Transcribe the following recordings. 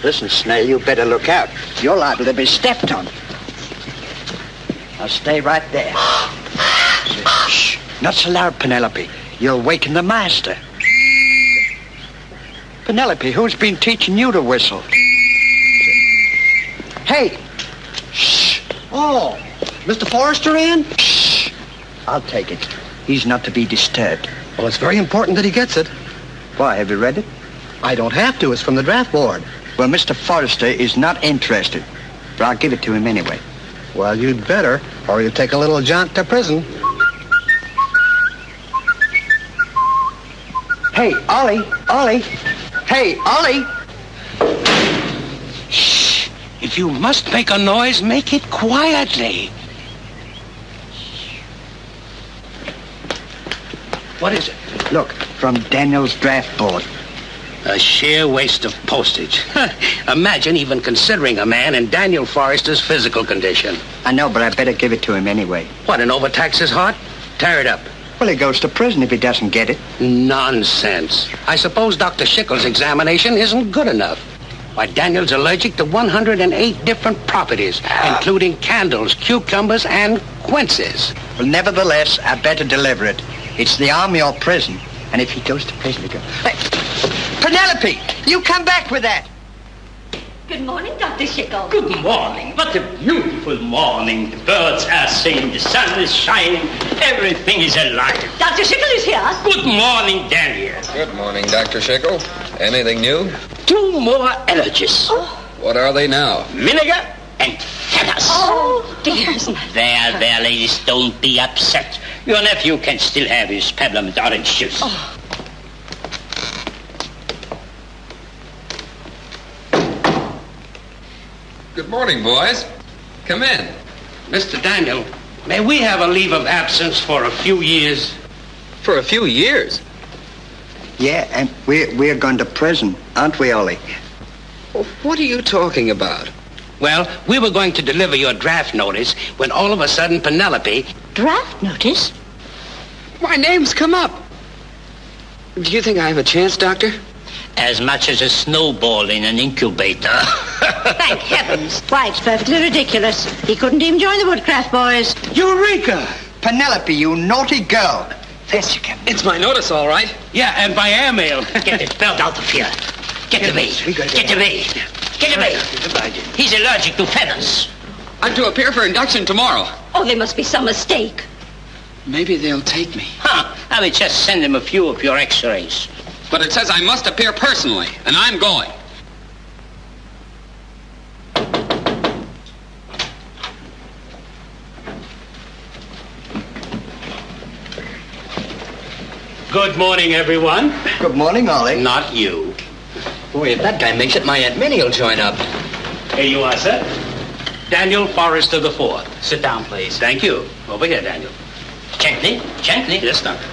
Listen, Snail, you better look out. You're liable to be stepped on. Now stay right there. Shh. Not so loud, Penelope. You'll waken the master. Penelope, who's been teaching you to whistle? Hey! Shh! Oh, Mr. Forrester in? Shh! I'll take it. He's not to be disturbed. Well, it's very important that he gets it. Why, have you read it? I don't have to. It's from the draft board. Well, Mr. Forrester is not interested, but I'll give it to him anyway. Well, you'd better, or you'll take a little jaunt to prison. Hey, Ollie! Ollie! Hey, Ollie! Shh! If you must make a noise, make it quietly. What is it? Look, from Daniel's draft board. A sheer waste of postage. Imagine even considering a man in Daniel Forrester's physical condition. I know, but I better give it to him anyway. What, and overtax his heart? Tear it up. Well, he goes to prison if he doesn't get it. Nonsense. I suppose Dr. Schickel's examination isn't good enough. Why, Daniel's allergic to 108 different properties, including candles, cucumbers, and quinces. Well, nevertheless, I better deliver it. It's the army or prison, and if he goes to prison, he goes... Hey, Penelope, you come back with that. Good morning, Dr. Schickel. Good morning. What a beautiful morning. The birds are singing, the sun is shining, everything is alive. Dr. Schickel is here. Good morning, Daniel. Good morning, Dr. Schickel. Anything new? 2 more allergies. Oh. What are they now? Vinegar and feathers. Oh, dear. There, ladies, don't be upset. Your nephew can still have his peppermint orange juice. Oh. Good morning, boys. Come in. Mr. Daniel, may we have a leave of absence for a few years? For a few years? Yeah, and we're going to prison, aren't we, Ollie? What are you talking about? Well, we were going to deliver your draft notice when all of a sudden Penelope... Draft notice? My name's come up. Do you think I have a chance, Doctor? As much as a snowball in an incubator. Thank heavens. Why, it's perfectly ridiculous. He couldn't even join the Woodcraft boys. Eureka! Penelope, you naughty girl. Yes, you can. It's my notice, all right. Yeah, and by airmail. Get this bird out of here. Get away. Get away. Get away. He's allergic to feathers. I'm to appear for induction tomorrow. Oh, there must be some mistake. Maybe they'll take me. I will just send him a few of your x-rays. But it says I must appear personally, and I'm going. Good morning, everyone. Good morning, Ollie. Not you. Boy, if that guy makes it, my Aunt Minnie will join up. Here you are, sir. Daniel Forrester IV. Sit down, please. Thank you. Over here, Daniel. Gently, gently. Yes, Doctor.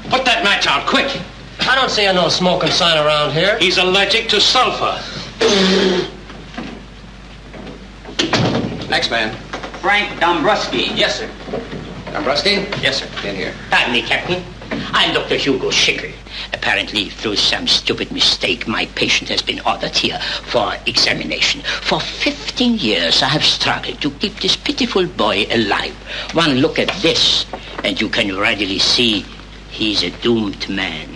Put that match out, quick. I don't see a no smoking sign around here. He's allergic to sulfur. Next man. Frank Dombrowski. Yes, sir. Dombrowski? Yes, sir. In here. Pardon me, Captain. I'm Dr. Hugo Schickel. Apparently, through some stupid mistake, my patient has been ordered here for examination. For 15 years, I have struggled to keep this pitiful boy alive. One look at this, and you can readily see he's a doomed man.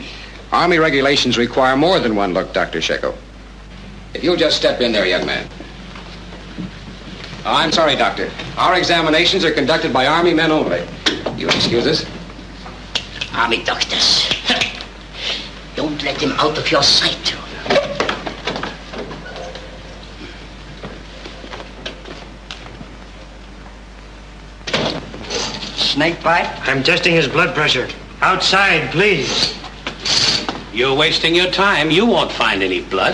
Army regulations require more than one look, Dr. Schickel. If you'll just step in there, young man. Oh, I'm sorry, Doctor. Our examinations are conducted by Army men only. You'll excuse us? Army doctors. Don't let him out of your sight. Snake bite? I'm testing his blood pressure. Outside, please. You're wasting your time. You won't find any blood.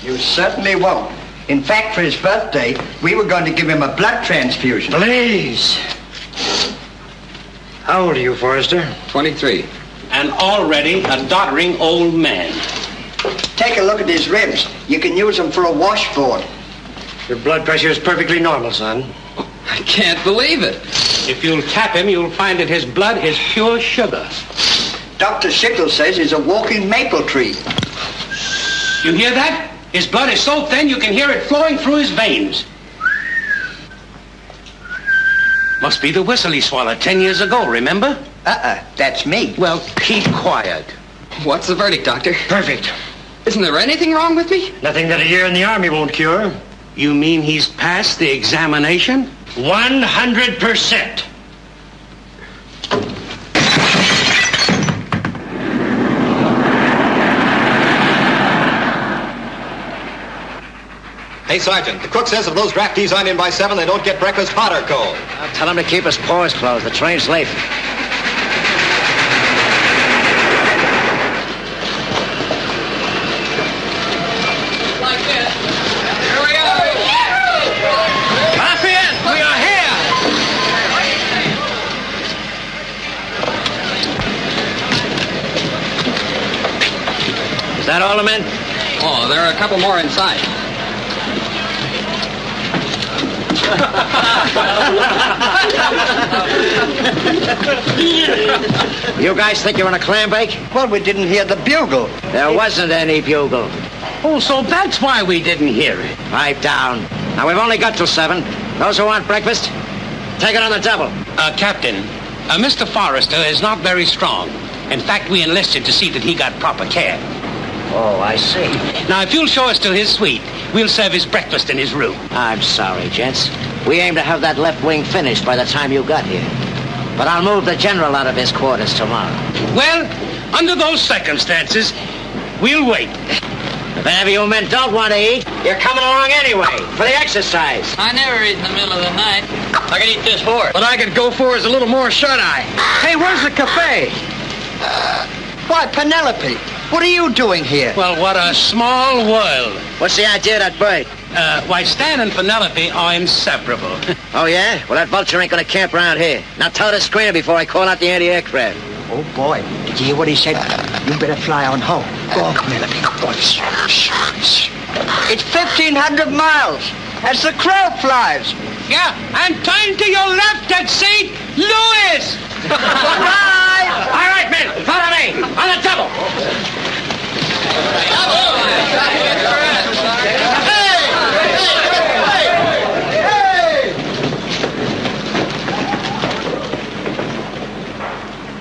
You certainly won't. In fact, for his birthday, we were going to give him a blood transfusion. Please. How old are you, Forrester? 23. And already a doddering old man. Take a look at his ribs. You can use them for a washboard. Your blood pressure is perfectly normal, son. I can't believe it. If you'll tap him, you'll find that his blood is pure sugar. Dr. Schickle says he's a walking maple tree. You hear that? His blood is so thin you can hear it flowing through his veins. Must be the whistle he swallowed 10 years ago, remember? That's me. Well, keep quiet. What's the verdict, Doctor? Perfect. Isn't there anything wrong with me? Nothing that a year in the Army won't cure. You mean he's passed the examination? 100%. Hey, Sergeant, the cook says if those draftees aren't in by 7, they don't get breakfast hot or cold. I'll tell him to keep his paws closed. The train's late. Like this. Here we go. Lafayette, we are here! Is that all the men? Oh, there are a couple more inside. You guys think you're on a clam bake? Well, we didn't hear the bugle. There wasn't any bugle. Oh, so that's why we didn't hear it. Pipe down. Now, we've only got till 7. Those who want breakfast, take it on the double. Captain, Mr. Forrester is not very strong. In fact, we enlisted to see that he got proper care. Oh, I see. Now, if you'll show us to his suite, we'll serve his breakfast in his room. I'm sorry, gents. We aim to have that left wing finished by the time you got here. But I'll move the general out of his quarters tomorrow. Well, under those circumstances, we'll wait. If any of you men don't want to eat, you're coming along anyway for the exercise. I never eat in the middle of the night. I can eat this horse. What I could go for is a little more shut-eye. Hey, where's the cafe? Why, Penelope, what are you doing here? Well, what a small world. What's the idea of that bird? Why, Stan and Penelope are inseparable. Oh, yeah? Well, that vulture ain't gonna camp around here. Now tell the screener before I call out the anti-aircraft. Oh, boy. Did you hear what he said? You better fly on home. Go on, Penelope. Go on. It's 1,500 miles. As the crow flies. Yeah, and turn to your left at St. Louis! Bye! All right, men, follow me. On the double.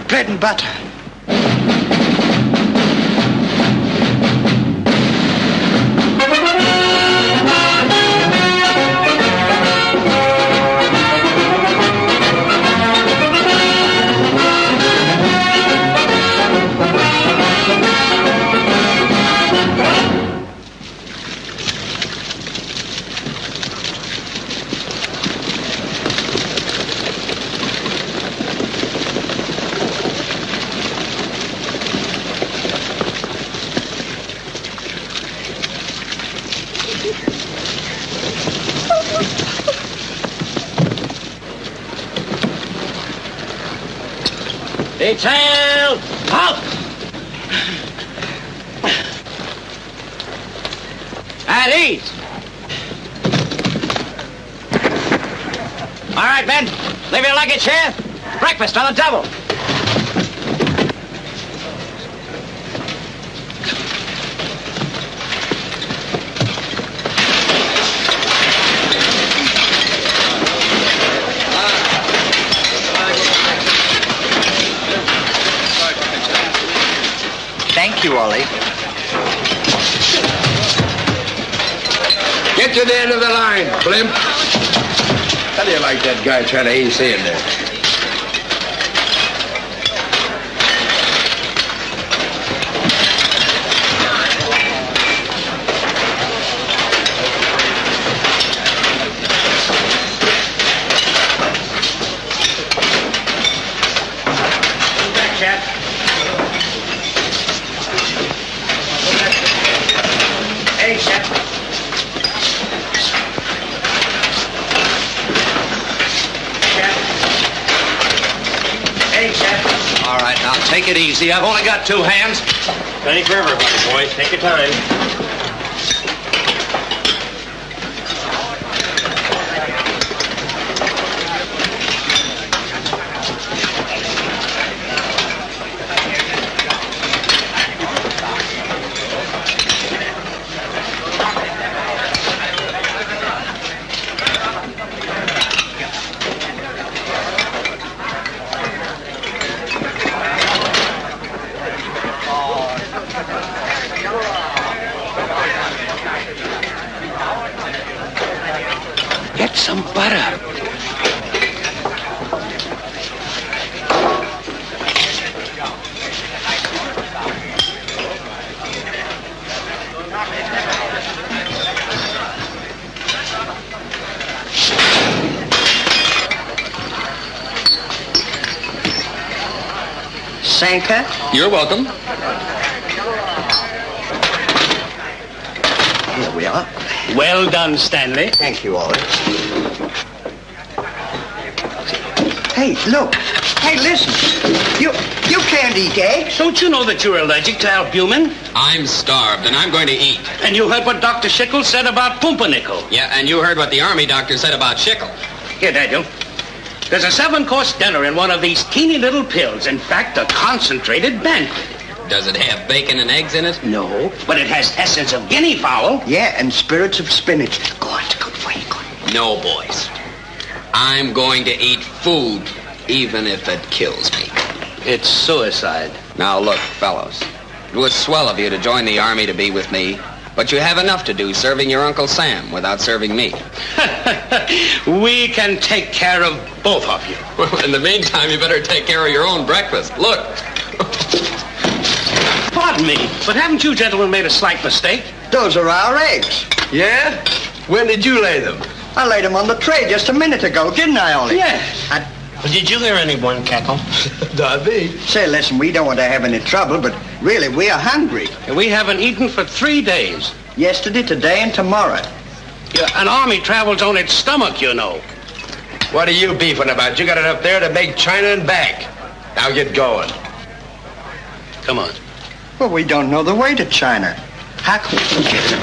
Bread and butter. Detail! Halt! At ease! All right, men. Leave your luggage here. Breakfast on the double. Thank you, Ollie. Get to the end of the line, blimp. How do you like that guy trying to AC in there? Take it easy. I've only got 2 hands. Plenty for everybody, boys. Take your time. some butter. Sanka? You're welcome. Here we are. Well done, Stanley. Thank you, Ollie. Hey, look. Hey, listen. You can't eat eggs. Don't you know that you're allergic to albumin? I'm starved, and I'm going to eat. And you heard what Dr. Schickel said about pumpernickel. Yeah, and you heard what the army doctor said about Schickel. Here, Daniel. There's a 7-course dinner in one of these teeny little pills. In fact, a concentrated banquet. Does it have bacon and eggs in it? No, but it has essence of guinea fowl. Yeah, and spirits of spinach. Go on, go away, go on. No, boys. I'm going to eat food, even if it kills me. It's suicide. Now, look, fellows. It was swell of you to join the army to be with me, but you have enough to do serving your Uncle Sam without serving me. We can take care of both of you. Well, in the meantime, you better take care of your own breakfast. Look. Pardon me, but haven't you gentlemen made a slight mistake? Those are our eggs. Yeah? When did you lay them? I laid them on the tray just a minute ago, didn't I, Ollie? Yes. Did you hear anyone cackle? Not me. Say, listen, we don't want to have any trouble, but really, we are hungry. We haven't eaten for 3 days. Yesterday, today, and tomorrow. Yeah, an army travels on its stomach, you know. What are you beefing about? You got it up there to make China and back. Now get going. Come on. Well, we don't know the way to China. How can we get it?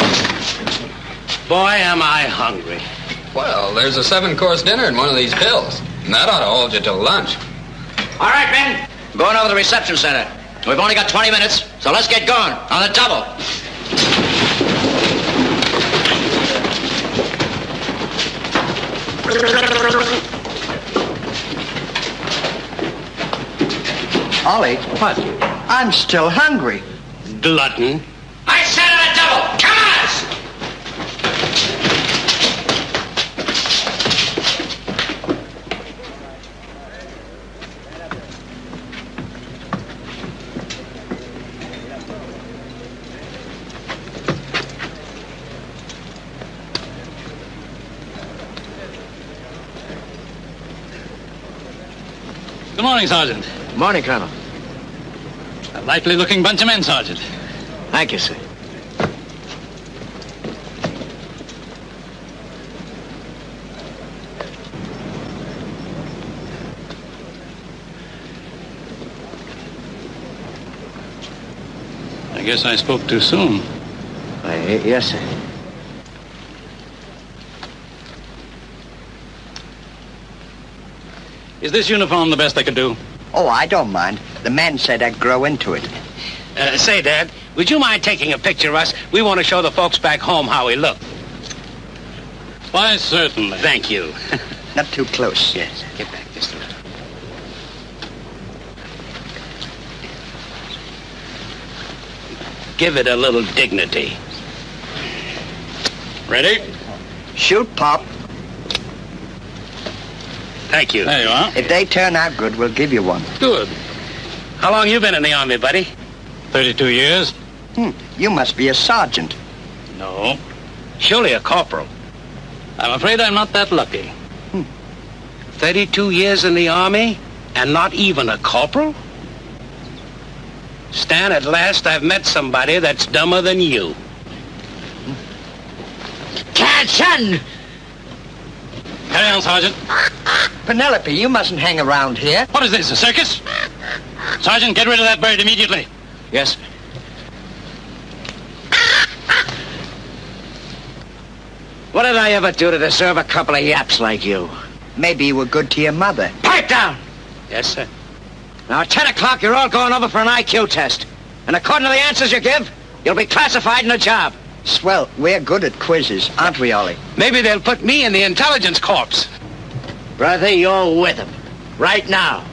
Boy, am I hungry. Well, there's a 7-course dinner in one of these pills. And that ought to hold you till lunch. All right, men. I'm going over to the reception center. We've only got 20 minutes, so let's get going on the double. Ollie, what? I'm still hungry. Glutton. I said on a double. Come on! Good morning, Sergeant. Good morning, Colonel. A likely-looking bunch of men, Sergeant. Thank you, sir. I guess I spoke too soon. Yes, sir. Is this uniform the best I could do? Oh, I don't mind. The man said I'd grow into it. Say, Dad, would you mind taking a picture of us? We want to show the folks back home how we look. Why, certainly. Thank you. Not too close. Yes, get back just a little. Give it a little dignity. Ready? Shoot, Pop. Thank you. There you are. If they turn out good, we'll give you one. Good. How long you been in the army, buddy? 32 years. You must be a sergeant. No. Surely a corporal. I'm afraid I'm not that lucky. 32 years in the army and not even a corporal? Stan, at last I've met somebody that's dumber than you. Attention! Carry on, Sergeant. Penelope, you mustn't hang around here. What is this, a circus? Sergeant, get rid of that bird immediately. Yes, sir. What did I ever do to deserve a couple of yaps like you? Maybe you were good to your mother. Pipe down! Yes, sir. Now, at 10 o'clock, you're all going over for an IQ test. And according to the answers you give, you'll be classified in a job. Swell, we're good at quizzes, aren't we, Ollie? Maybe they'll put me in the intelligence corps. Brother, you're with them. Right now.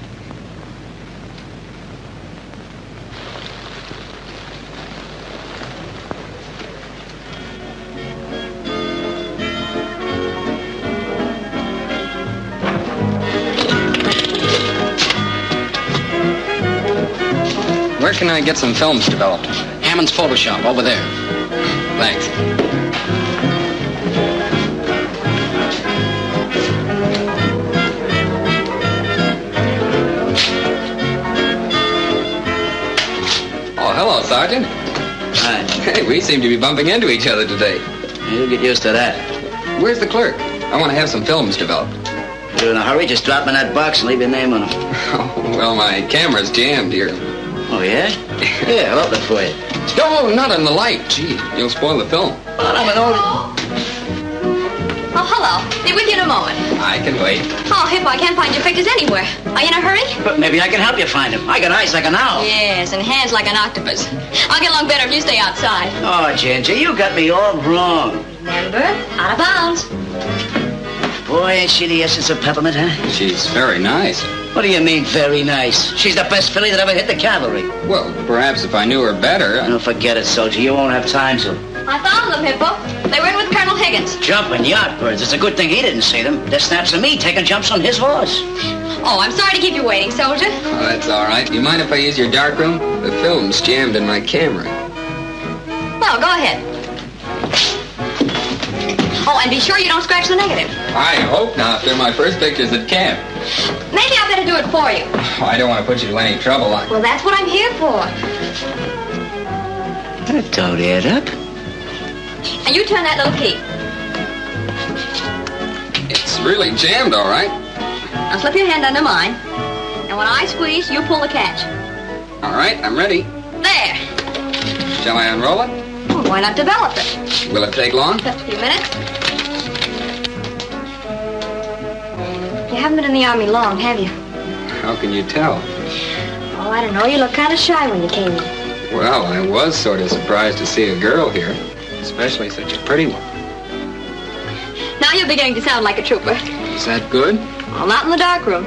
can I get some films developed? Hammond's Photoshop, over there. Thanks. Oh, hello, Sergeant. Hi. Hey, we seem to be bumping into each other today. You'll get used to that. Where's the clerk? I want to have some films developed. If you're in a hurry, just drop in that box and leave your name on them. Oh, well, my camera's jammed here. Oh, yeah? Yeah, I'll open it for you. No, not in the light. Gee, you'll spoil the film. Well, I'm an old... Oh, hello. Be with you in a moment. I can wait. Oh, Hippo, I can't find your pictures anywhere. Are you in a hurry? But maybe I can help you find him. I got eyes like an owl. Yes, and hands like an octopus. I'll get along better if you stay outside. Oh, Ginger, you got me all wrong. Remember, out of bounds. Boy, ain't she the essence of peppermint, huh? She's very nice. What do you mean, very nice? She's the best filly that ever hit the cavalry. Well, perhaps if I knew her better... No, forget it, soldier. You won't have time to. I found them, Hippo. They were in with Colonel Higgins. Jumping yardbirds. It's a good thing he didn't see them. They're snaps of me taking jumps on his horse. Oh, I'm sorry to keep you waiting, soldier. Oh, that's all right. You mind if I use your darkroom? The film's jammed in my camera. Well, go ahead. Oh, and be sure you don't scratch the negative. I hope not. They're my first pictures at camp. Maybe I better do it for you. Oh, I don't want to put you to any trouble. Well, that's what I'm here for. That don't add up. And you turn that little key. It's really jammed, all right. Now slip your hand under mine. And when I squeeze, you pull the catch. All right, I'm ready. There. Shall I unroll it? Well, why not develop it? Will it take long? Just a few minutes. You haven't been in the Army long, have you? How can you tell? Oh, I don't know. You look kind of shy when you came in. Well, I was sort of surprised to see a girl here, especially such a pretty one. Now you're beginning to sound like a trooper. Is that good? Well, not in the dark room.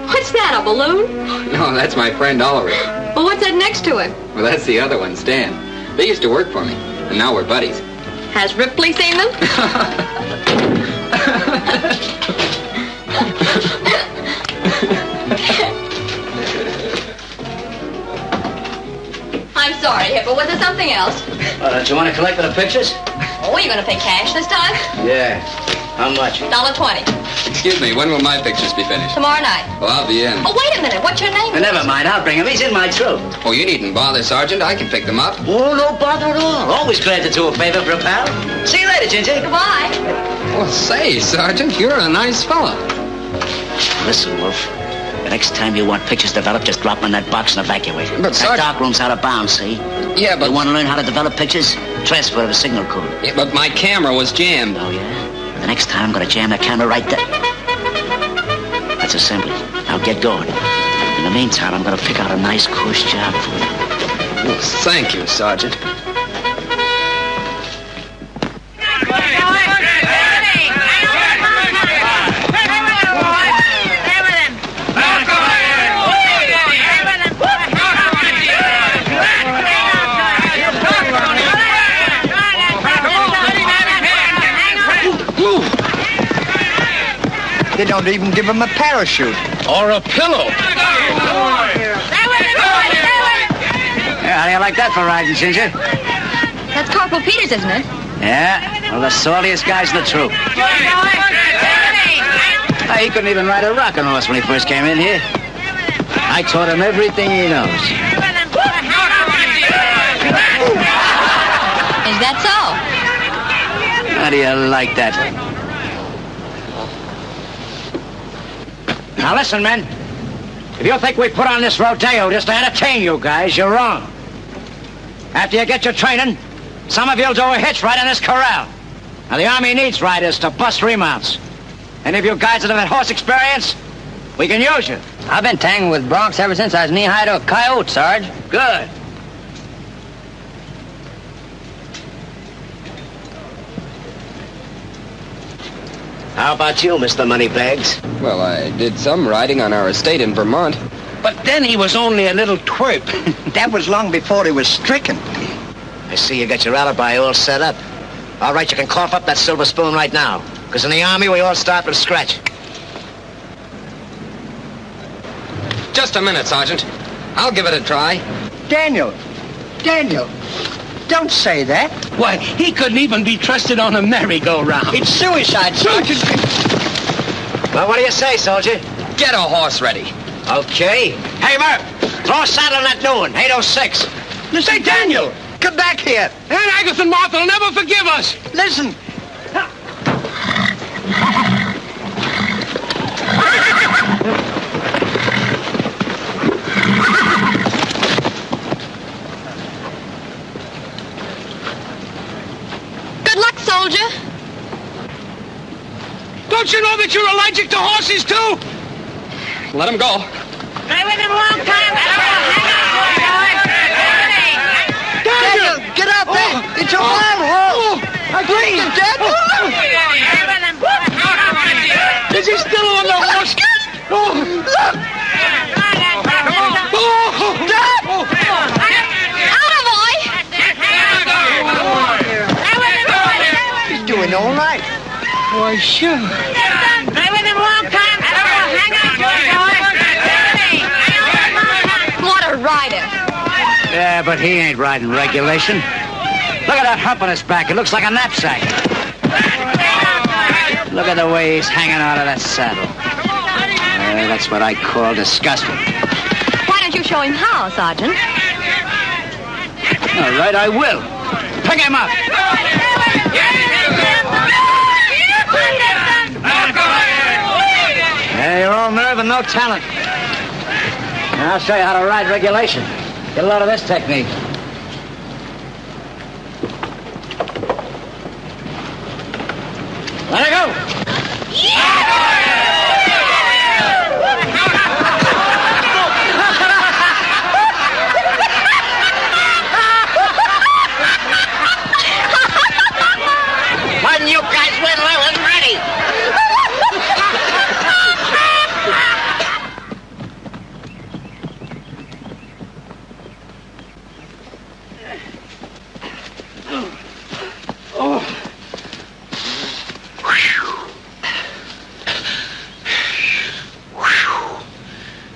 What's that, a balloon? No, that's my friend Oliver. Well, what's that next to him? Well, that's the other one, Stan. They used to work for me, and now we're buddies. Has Ripley seen them? I'm sorry, Hippo. Was there something else? Don't you want to collect the pictures? Oh, are you going to pay cash this time? Yeah. How much? $1.20. Excuse me, when will my pictures be finished? Tomorrow night. Well, I'll be in. Oh, wait a minute. What's your name? Never mind. I'll bring him. He's in my troop. Oh, you needn't bother, Sergeant. I can pick them up. Oh, no bother at all. Always glad to do a favor for a pal. See you later, Ginger. Goodbye. Well, say, Sergeant, you're a nice fella. Listen, Wolf. The next time you want pictures developed, just drop them in that box and evacuate. But, that Sergeant... dark room's out of bounds, see? Yeah, but... You want to learn how to develop pictures? Transfer the signal code. Yeah, but my camera was jammed. Oh, yeah? The next time, I'm going to jam the camera right there. That's assembly. Now get going. In the meantime, I'm going to pick out a nice, cush job for you. Well, thank you, Sergeant. They don't even give him a parachute. Or a pillow. Yeah, how do you like that for riding, Ginger? That's Corporal Peters, isn't it? Yeah, well, the saltiest guys in the troop. He couldn't even ride a rocking horse when he first came in here. I taught him everything he knows. Is that so? How do you like that? Now listen, men. If you think we put on this rodeo just to entertain you guys, you're wrong. After you get your training, some of you'll do a hitch right in this corral. Now the Army needs riders to bust remounts. Any of you guys that have had horse experience, we can use you. I've been tangling with broncs ever since I was knee-high to a coyote, Sarge. Good. How about you, Mr. Moneybags? Well, I did some riding on our estate in Vermont. But then he was only a little twerp. That was long before he was stricken. I see you got your alibi all set up. All right, you can cough up that silver spoon right now. Because in the Army, we all start from scratch. Just a minute, Sergeant. I'll give it a try. Daniel, don't say that. Why, he couldn't even be trusted on a merry-go-round. It's suicide, Sergeant. Well, what do you say, soldier? Get a horse ready. Okay. Hey, Murph, throw a saddle on that new one, 806. Say, Daniel! Come back here. Aunt Agatha and Martha will never forgive us. Listen. Good luck, soldier. Don't you know that you're allergic to horses, too? Let him go. Stay with him a long time. Daniel, get up there. It's a wild horse. Please, Daniel. Is he still on the horse? Oh, look. He's doing all right. Why, sure. Stay with him a long time. Hang on to it, boy. What a rider. Yeah, but he ain't riding regulation. Look at that hump on his back. It looks like a knapsack. Look at the way he's hanging out of that saddle. That's what I call disgusting. Why don't you show him how, Sergeant? All right, I will. Pick him up. Yeah, you're all nerve and no talent. Now, I'll show you how to ride regulation. Get a load of this technique. Let her go! Why didn't you guys wait till I was ready?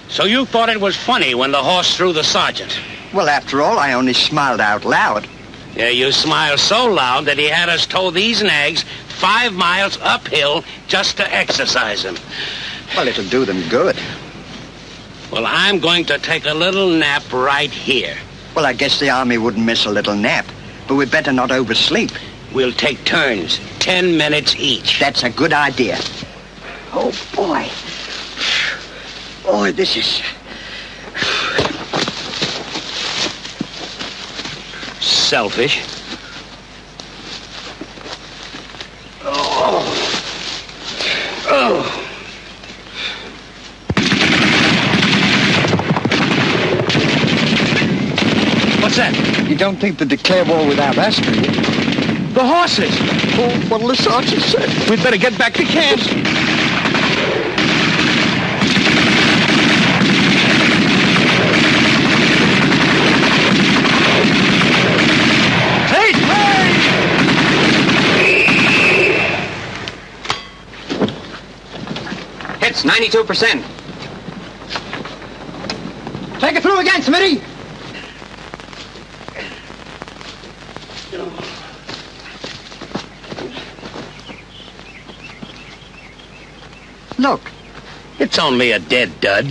So you thought it was funny when the horse threw the sergeant? Well, after all, I only smiled out loud. Yeah, you smiled so loud that he had us tow these nags 5 miles uphill just to exercise them. Well, it'll do them good. Well, I'm going to take a little nap right here. Well, I guess the Army wouldn't miss a little nap, but we'd better not oversleep. We'll take turns, 10 minutes each. That's a good idea. Oh, boy. Boy, this is... Selfish. What's that? You don't think to declare war without us, do you? The horses! Oh, what'll the sergeant say? We'd better get back to camp. Hits 92%. Take it through again, Smitty. Look. It's only a dead dud.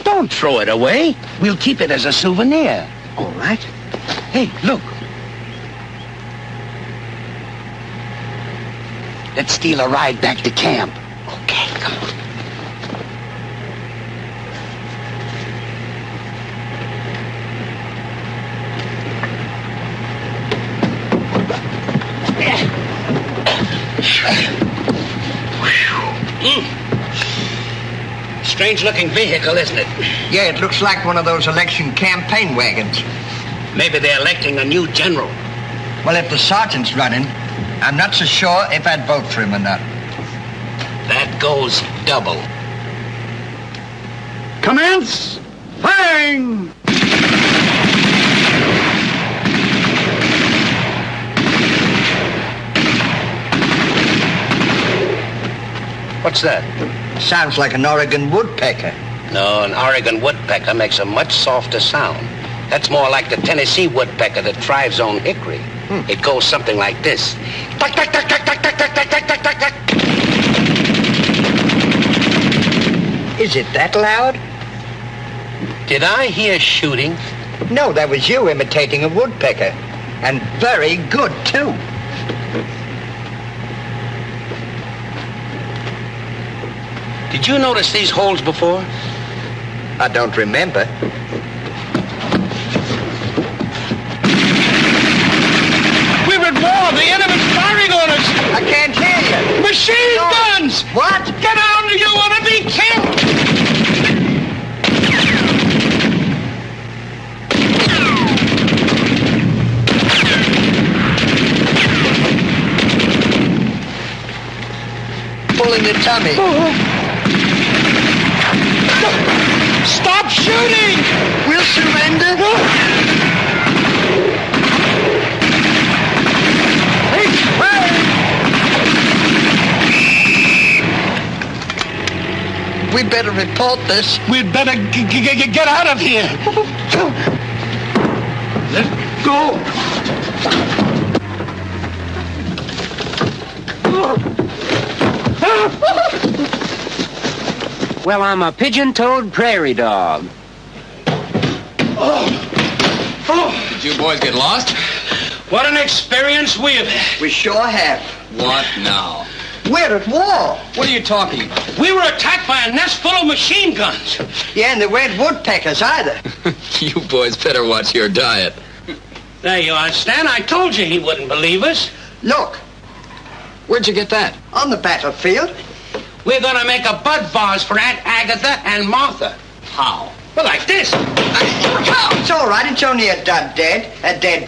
Don't throw it away. We'll keep it as a souvenir. All right. Hey, look. Let's steal a ride back to camp. Okay, come on. Strange-looking vehicle, isn't it? Yeah, it looks like one of those election campaign wagons. Maybe they're electing a new general. Well, if the sergeant's running, I'm not so sure if I'd vote for him or not. That goes double. Commence firing! What's that? Sounds like an Oregon woodpecker. No, an Oregon woodpecker makes a much softer sound. That's more like the Tennessee woodpecker that thrives on hickory. It goes something like this. Tuck, tuck, tuck, tuck, tuck, tuck, tuck, tuck, tuck, tuck, tuck. Is it that loud? Did I hear shooting? No, that was you imitating a woodpecker. And very good, too. Did you notice these holes before? I don't remember. We're at war. The enemy's firing on us. I can't hear you. Machine guns! What? Get out or you want to be killed! Pulling the tummy. Stop shooting! We'll surrender. We better report this. We'd better get out of here. Let's go. Well, I'm a pigeon-toed prairie dog. Did you boys get lost? What an experience we've had. We sure have. What now? We're at war. What are you talking about? We were attacked by a nest full of machine guns. Yeah, and they weren't woodpeckers either. You boys better watch your diet. There you are, Stan. I told you he wouldn't believe us. Look, Where'd you get that? on the battlefield. We're going to make a bud vase for Aunt Agatha and Martha. How? Well, like this. It's all right. It's only a dead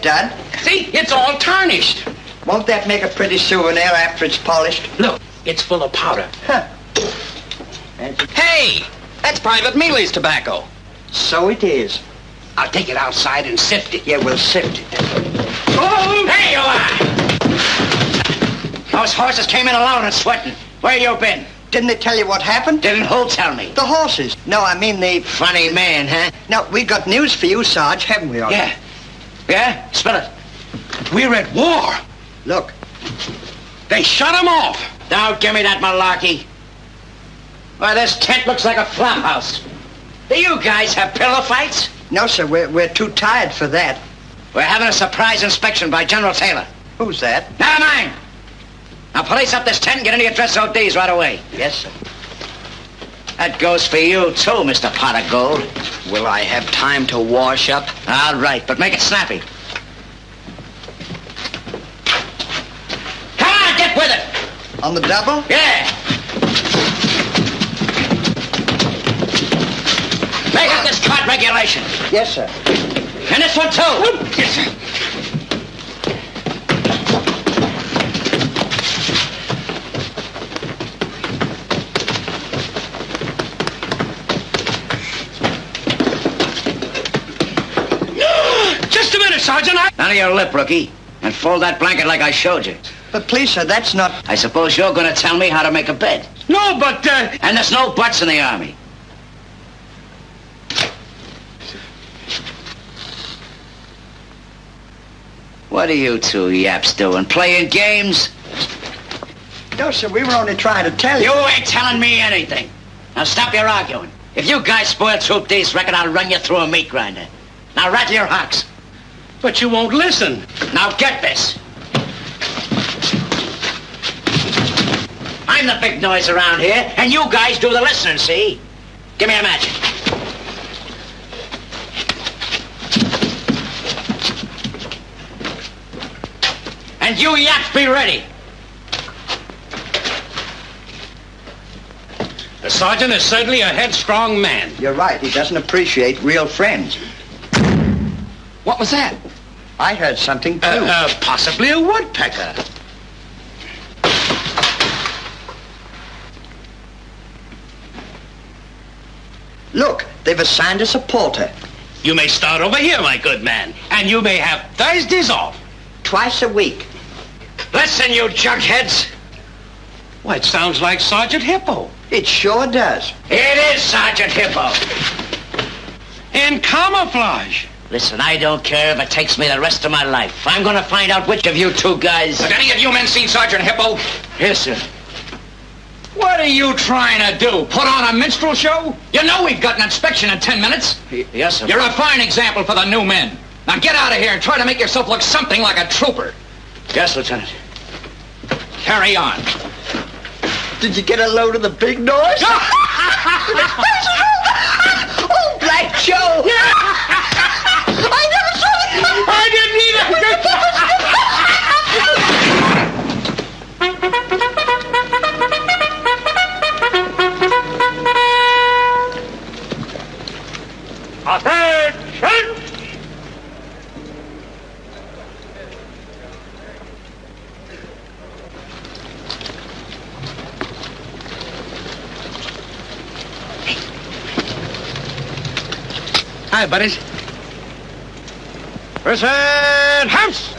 dud. See, it's all tarnished. Won't that make a pretty souvenir after it's polished? Look, it's full of powder. Huh. Hey! That's Private Mealy's tobacco. So it is. I'll take it outside and sift it. Yeah, we'll sift it. Oh, there you are! Those horses came in alone and sweating. Where you been? Didn't they tell you what happened? Didn't who tell me? The horses. No, I mean the... Funny man, huh? No, we got news for you, Sarge, haven't we? Yeah. Yeah? Spill it. We're at war. Look. They shut them off. Don't give me that malarkey. Why, this tent looks like a flop house. Do you guys have pillow fights? No, sir, we're too tired for that. We're having a surprise inspection by General Taylor. Who's that? Never mind. Now police up this tent and get into your dress ODs right away. Yes, sir. That goes for you, too, Mr. Pot of Gold. Will I have time to wash up? All right, but make it snappy. Come on, get with it. On the double? Yeah. Make up this cart regulation. Yes, sir. And this one, too. Yes, sir. Just a minute, Sergeant. None of your lip, rookie. And fold that blanket like I showed you. But please, sir, that's not... I suppose you're going to tell me how to make a bed. No, but, And there's no buts in the Army. What are you two yaps doing? Playing games? No, sir, we were only trying to tell you. You ain't telling me anything. Now stop your arguing. If you guys spoil Troop D's record, I'll run you through a meat grinder. Now rattle your hocks. But you won't listen. Now get this. I'm the big noise around here, and you guys do the listening, see? Give me a match. And you yaps be ready. The sergeant is certainly a headstrong man. You're right. He doesn't appreciate real friends. What was that? I heard something, too. Possibly a woodpecker. Look, they've assigned us a porter. You may start over here, my good man, and you may have Thursdays off. Twice a week. Listen, you junkheads. Why, it sounds like Sergeant Hippo. It sure does. It is, Sergeant Hippo. In camouflage. Listen, I don't care if it takes me the rest of my life. I'm going to find out which of you two guys... Have any of you men seen Sergeant Hippo? Yes, sir. What are you trying to do? Put on a minstrel show? You know we've got an inspection in 10 minutes. Yes, sir. You're a fine example for the new men. Now get out of here and try to make yourself look something like a trooper. Yes, Lieutenant. Carry on. Did you get a load of the big noise? Oh, Black Joe! I never saw it! I didn't Attention! Hi, buddies. Present house!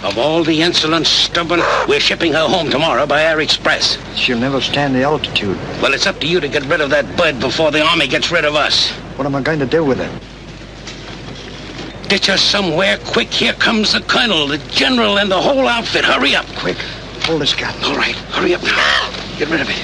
Of all the insolent, stubborn, we're shipping her home tomorrow by air express. She'll never stand the altitude. Well, it's up to you to get rid of that bird before the Army gets rid of us. What am I going to do with her? Ditch her somewhere quick. Here comes the colonel, the general, and the whole outfit. Hurry up. Quick, hold this gun. All right, hurry up now. Get rid of it.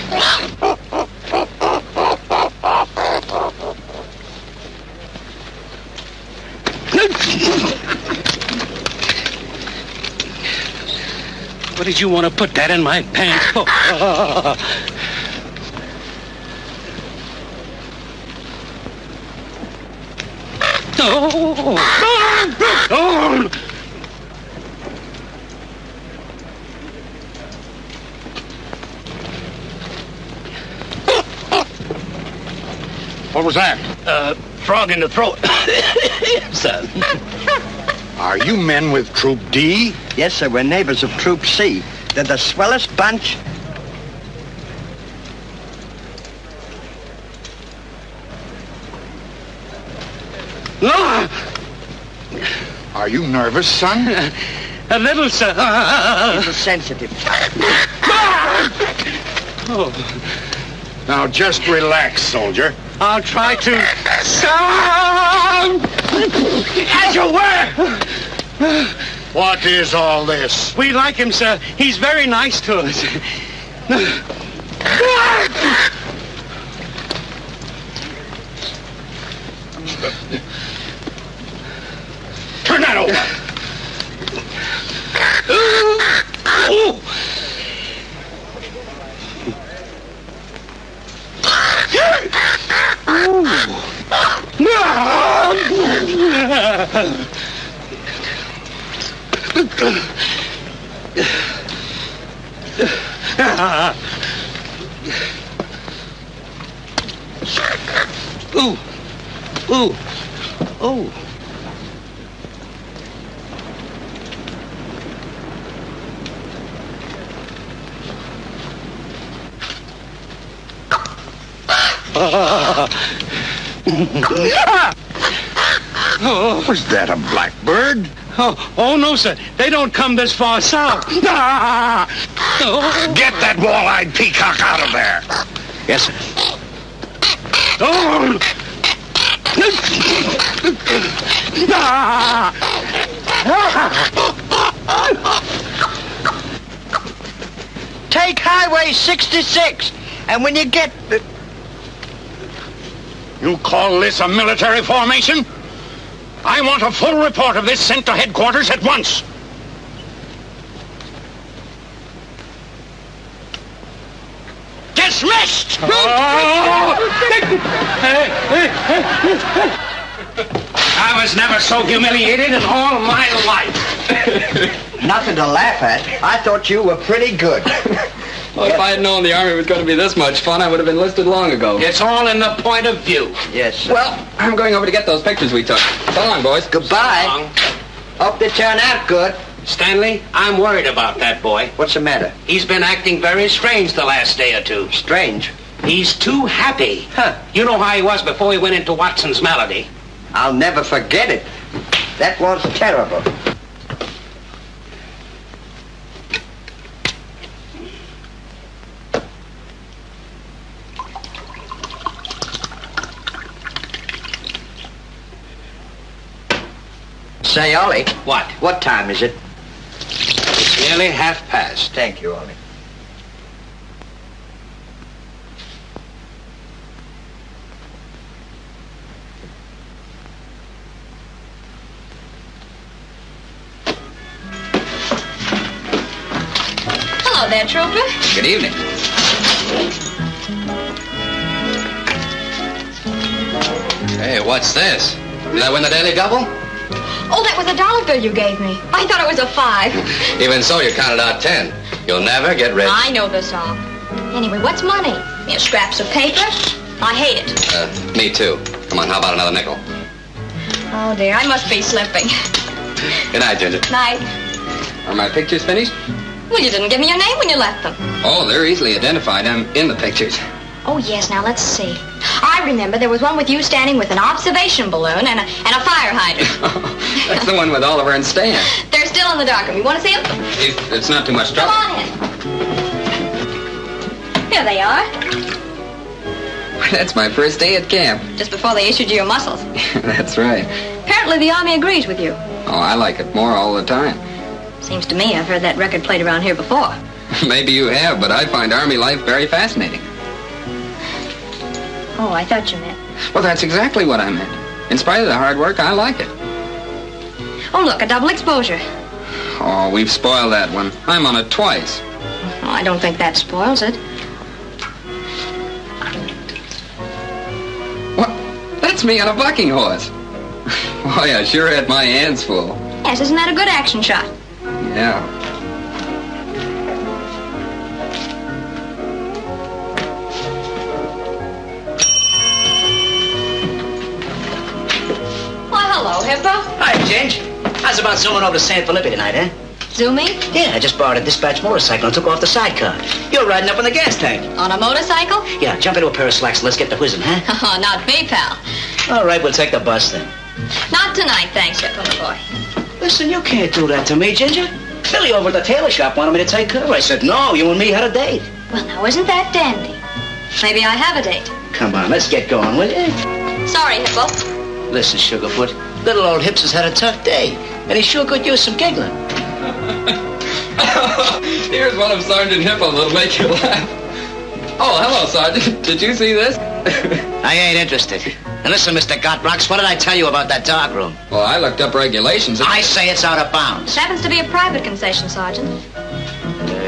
What did you want to put that in my pants for? What was that? Frog in the throat. Sir. Are you men with Troop D? Yes, sir. We're neighbors of Troop C. They're the swellest bunch. No! Are you nervous, son? A little, sir. He's a sensitive. Oh. Now just relax, soldier. I'll try to. As you were! What is all this? We like him, sir. He's very nice to us. Turn that over. Ooh. Ooh. Ooh. Was that a blackbird? Oh, no, sir. They don't come this far south. Get that wall-eyed peacock out of there. Yes, sir. Take Highway 66, and when you get... You call this a military formation? I want a full report of this sent to headquarters at once. Dismissed! I was never so humiliated in all my life. Nothing to laugh at. I thought you were pretty good. Well, if I had known the Army was going to be this much fun, I would have enlisted long ago. It's all in the point of view. Yes, sir. Well, I'm going over to get those pictures we took. So long, boys. Goodbye. So long. Hope they turn out good. Stanley, I'm worried about that boy. What's the matter? He's been acting very strange the last day or two. Strange? He's too happy. Huh. You know how he was before he went into Watson's Melody. I'll never forget it. That was terrible. Say, Ollie. What? What time is it? It's nearly past. Thank you, Ollie. Hello there, trooper. Good evening. Hey, what's this? Did I win the Daily Double? Oh, that was a $1 bill you gave me. I thought it was a 5. Even so, you counted out 10. You'll never get rich. I know the song. Anyway, what's money? Scraps of paper? I hate it. Me too. Come on, how about another nickel? Oh, dear, I must be slipping. Good night, Ginger. Night. Are my pictures finished? Well, you didn't give me your name when you left them. Oh, they're easily identified. I'm in the pictures. Oh, yes, now let's see. I remember there was one with you standing with an observation balloon and a fire hydrant. That's the one with Oliver and Stan. They're still in the darkroom. You want to see them? It's not too much trouble. Come on in. Here they are. That's my first day at camp. Just before they issued you your muscles. That's right. Apparently the Army agrees with you. Oh, I like it more all the time. Seems to me I've heard that record played around here before. Maybe you have, but I find Army life very fascinating. Oh, I thought you meant. Well, that's exactly what I meant. In spite of the hard work, I like it. Oh, look, a double exposure. Oh, we've spoiled that one. I'm on it twice. Oh, I don't think that spoils it. What? That's me on a bucking horse. Boy, I sure had my hands full. Yes, isn't that a good action shot? Yeah. Hello, Hippo. Hi, Ginge. How's about zooming over to San Felipe tonight, eh? Zooming? Yeah, I just borrowed a dispatch motorcycle and took off the sidecar. You're riding up on the gas tank. On a motorcycle? Yeah, jump into a pair of slacks and let's get to whizzing, huh? Oh, not me, pal. All right, we'll take the bus then. Not tonight, thanks, Hippo, my boy. Listen, you can't do that to me, Ginger. Billy over at the tailor shop wanted me to take her. I said, no, you and me had a date. Well, now, isn't that dandy? Maybe I have a date. Come on, let's get going, will you? Sorry, Hippo. Listen, Sugarfoot, little old Hips has had a tough day, and he sure could use some giggling. Here's one of Sergeant Hippo that'll make you laugh. Oh, hello, Sergeant. Did you see this? I ain't interested. And listen, Mr. Gotrocks, what did I tell you about that darkroom? Well, I looked up regulations. I say it's out of bounds. It happens to be a private concession, Sergeant.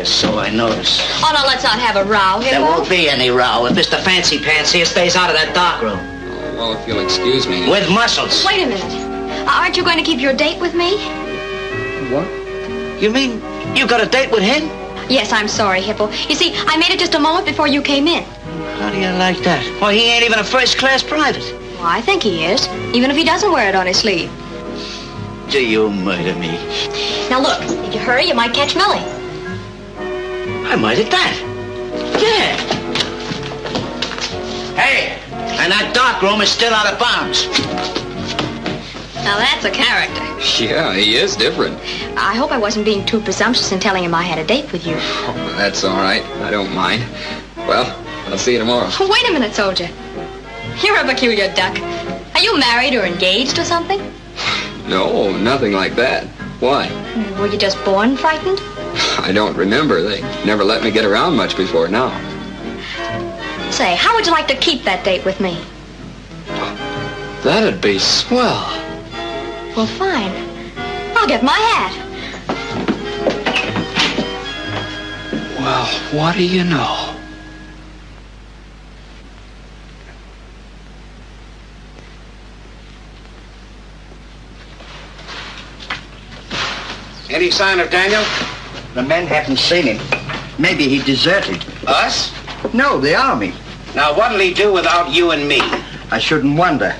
So I notice. Oh, no, let's not have a row, Hippo. There won't be any row if Mr. Fancy Pants here stays out of that darkroom. Oh, well, if you'll excuse me. With muscles. Wait a minute. Aren't you going to keep your date with me? What? You mean you got a date with him? Yes, I'm sorry, Hippo. You see, I made it just a moment before you came in. How do you like that? Well, he ain't even a first-class private. Well, I think he is, even if he doesn't wear it on his sleeve. Do you murder me? Now, look, if you hurry, you might catch Millie. I might at that. Yeah. Hey, and that darkroom is still out of bounds. Now, that's a character. Yeah, he is different. I hope I wasn't being too presumptuous in telling him I had a date with you. Oh, that's all right. I don't mind. Well, I'll see you tomorrow. Wait a minute, soldier. You're a peculiar duck. Are you married or engaged or something? No, nothing like that. Why? Were you just born frightened? I don't remember. They never let me get around much before now. Say, how would you like to keep that date with me? That'd be swell. Well, fine. I'll get my hat. Well, what do you know? Any sign of Daniel? The men haven't seen him. Maybe he deserted. Us? No, the army. Now, what'll he do without you and me? I shouldn't wonder.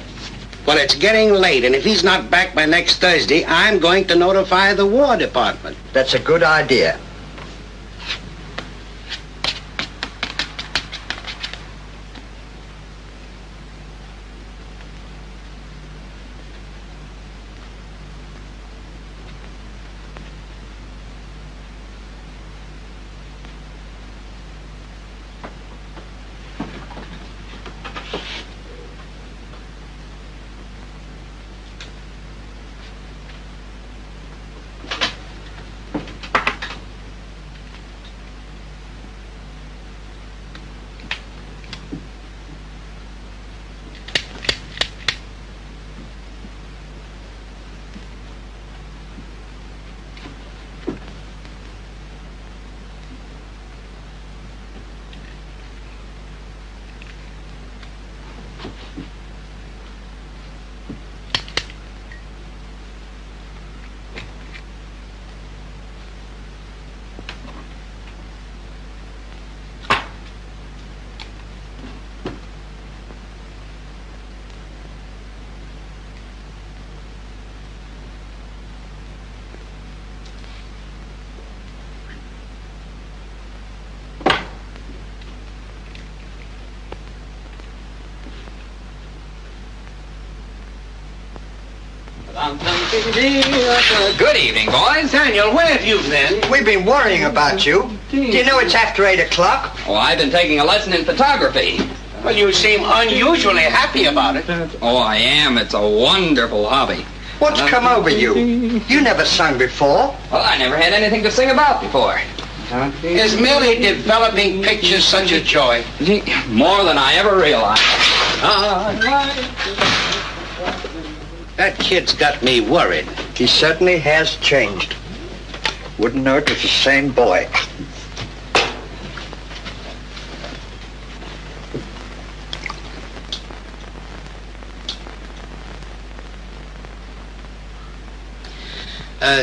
Well, it's getting late, and if he's not back by next Thursday, I'm going to notify the War Department. That's a good idea. Good evening, boys. Daniel, where have you been? We've been worrying about you. Do you know it's after 8 o'clock? Oh, I've been taking a lesson in photography. Well, you seem unusually happy about it. Oh, I am. It's a wonderful hobby. What's come over you? You never sung before. Well, I never had anything to sing about before. Is merely developing pictures such a joy? More than I ever realized. That kid's got me worried. He certainly has changed. Wouldn't know it was the same boy.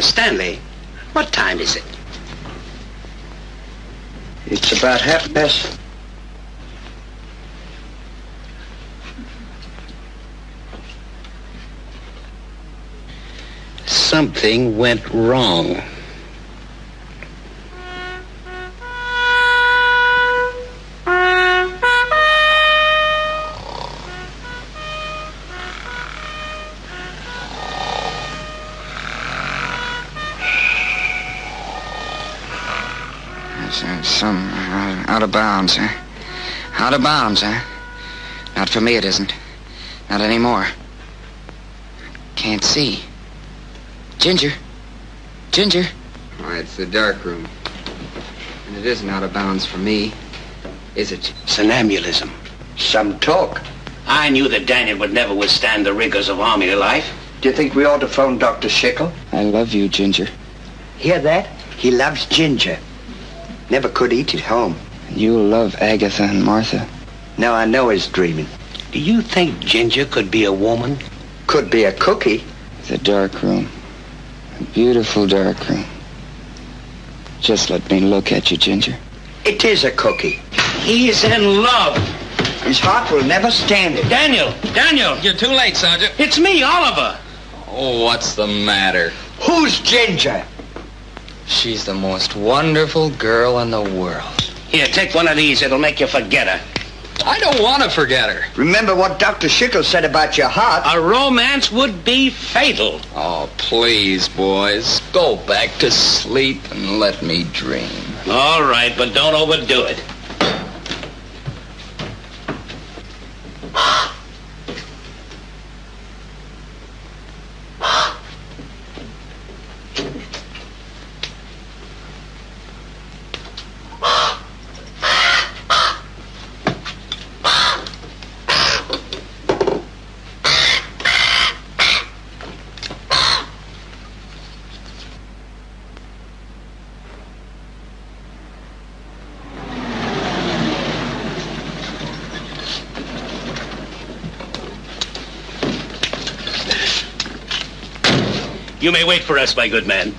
Stanley, what time is it? It's about 1:30. Something went wrong. Some out of bounds, huh? Out of bounds, huh? Not for me, it isn't. Not anymore. Can't see. Ginger. Ginger. Why, it's the dark room. And it isn't out of bounds for me, is it? Somnambulism. Some talk. I knew that Daniel would never withstand the rigors of army life. Do you think we ought to phone Dr. Schickel? I love you, Ginger. Hear that? He loves Ginger. Never could eat at home. You love Agatha and Martha. Now I know he's dreaming. Do you think Ginger could be a woman? Could be a cookie. The dark room. A beautiful dark room. Just let me look at you, Ginger. It is a cookie. He's in love. His heart will never stand it. Daniel! You're too late, Sergeant. It's me, Oliver. Oh, what's the matter? Who's Ginger? She's the most wonderful girl in the world. Here, take one of these. It'll make you forget her. I don't want to forget her. Remember what Dr. Schickel said about your heart? A romance would be fatal. Oh, please, boys. Go back to sleep and let me dream. All right, but don't overdo it. You may wait for us, my good man.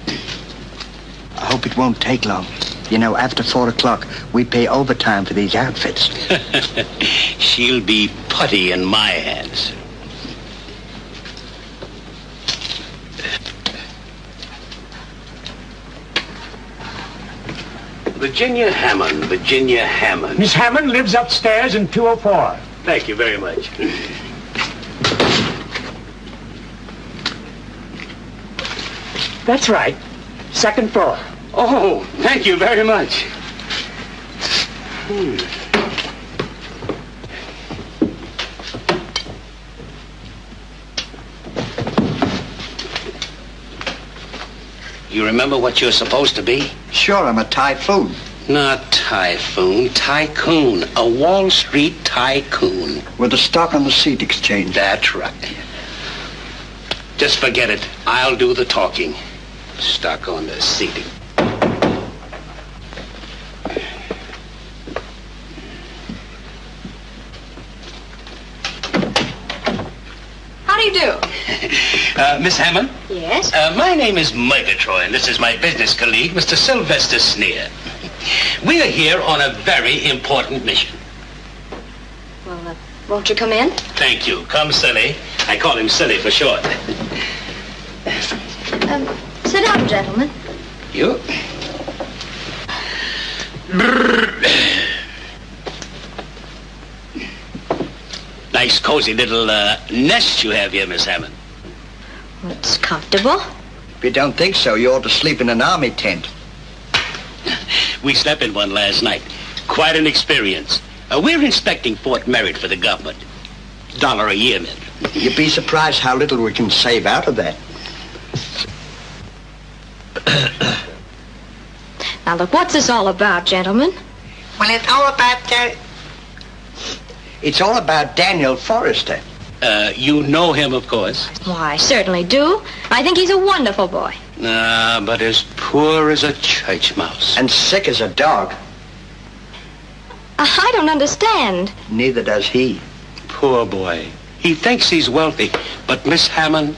I hope it won't take long. You know, after 4 o'clock, we pay overtime for these outfits. She'll be putty in my hands. Virginia Hammond, Virginia Hammond. Miss Hammond lives upstairs in 204. Thank you very much. That's right. Second floor. Oh, thank you very much. You remember what you're supposed to be? Sure, I'm a typhoon. Not typhoon, tycoon. A Wall Street tycoon. With a stock on the seat exchange. That's right. Just forget it. I'll do the talking. Stock on the seat. How do you do? Miss Hammond? Yes? My name is Murgatroyd, and this is my business colleague, Mr. Sylvester Sneer. We are here on a very important mission. Well, won't you come in? Thank you. Come, Silly. I call him Silly for short. Sit down, gentlemen. You? Nice, cozy little nest you have here, Miss Hammond. Well, it's comfortable. If you don't think so, you ought to sleep in an army tent. We slept in one last night. Quite an experience. We're inspecting Fort Merritt for the government. $1 a year, man. You'd be surprised how little we can save out of that. Now, look, what's this all about, gentlemen? Well, it's all about... It's all about Daniel Forrester. You know him, of course. Why, I certainly do. I think he's a wonderful boy. But as poor as a church mouse. And sick as a dog. I don't understand. Neither does he. Poor boy. He thinks he's wealthy. But, Miss Hammond,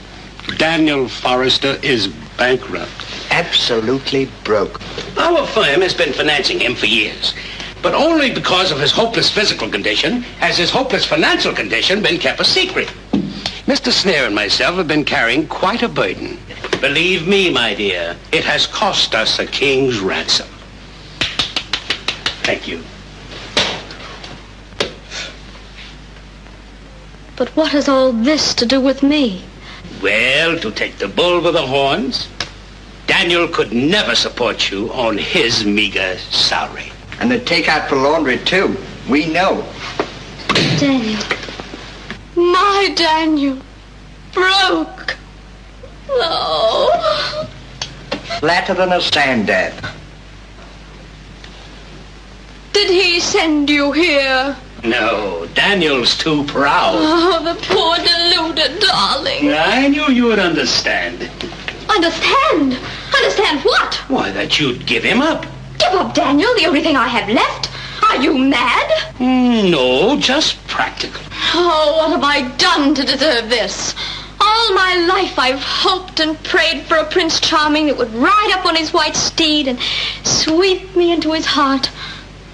Daniel Forrester is bankrupt. Absolutely broke. Our firm has been financing him for years. But only because of his hopeless physical condition has his hopeless financial condition been kept a secret. Mr. Sneer and myself have been carrying quite a burden. Believe me, my dear, it has cost us a king's ransom. Thank you. But what has all this to do with me? Well, to take the bull by the horns, Daniel could never support you on his meager salary. And they take out for laundry, too. We know. Daniel. My Daniel. Broke. Oh. Flatter than a sand dab. Did he send you here? No, Daniel's too proud. Oh, the poor deluded darling. I knew you would understand. Understand? Understand what? Why, that you'd give him up. Give up, Daniel, the only thing I have left? Are you mad? No, just practical. Oh, what have I done to deserve this? All my life I've hoped and prayed for a Prince Charming that would ride up on his white steed and sweep me into his heart.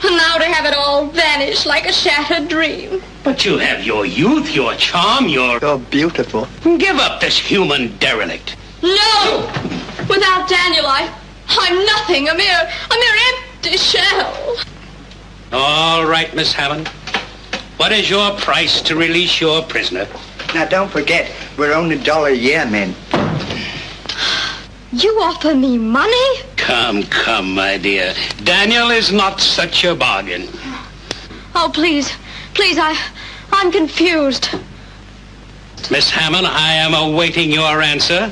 And now to have it all vanish like a shattered dream. But you have your youth, your charm, your... You're beautiful. Give up this human derelict. No! Without Daniel, I'm nothing, a mere empty shell. All right, Miss Hammond. What is your price to release your prisoner? Now, don't forget, we're only $1 a year, men. You offer me money? Come, my dear. Daniel is not such a bargain. Oh, please, I'm confused. Miss Hammond, I am awaiting your answer.